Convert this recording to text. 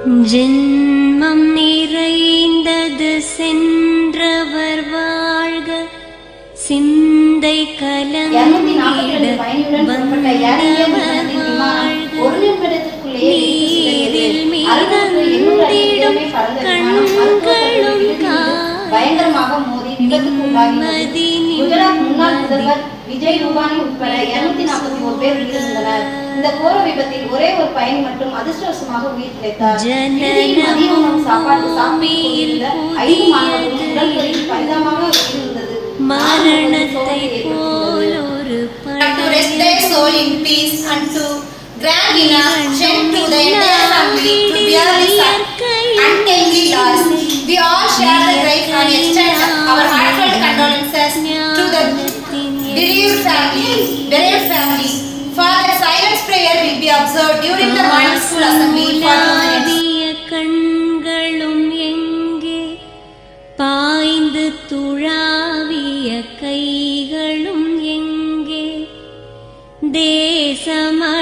ஜென்மம் நிறைந்தது சென்றவர் வாழ்க, சிந்தை கலங்கிட வந்தவர் வாழ்க, நீரில் மிதந்திடும் கண்களும் பயங்கரமாக மோதி விபத்துக்குள்ளாகி குஜராத் முன்னாள் முதல்வர் விஜய் ரூபானி உட்பட 241 பேர் உயிரிழந்தனர். இந்த கோர விபத்தில் ஒரே ஒரு பயணி மட்டும் அதிர்ஷ்டவசமாக உயிர் பிழைத்தார். மதிய உணவு சாப்பாடு சாப்பிட்டு 5 மாணவர்களும் உடல்களில் பரிதாபமாக உயிரிழந்தது. மரணத்தை போல் ஒரு grant enough strength to the entire family to bear this untimely loss. We all share the grief and extend our heartfelt condolences to the bereaved family. For the silent prayer will be observed during the morning school assembly for 2 minutes. கண்களும் எங்கே, பாய்ந்து துழாவிய கைகளும் எங்கே, தேசமா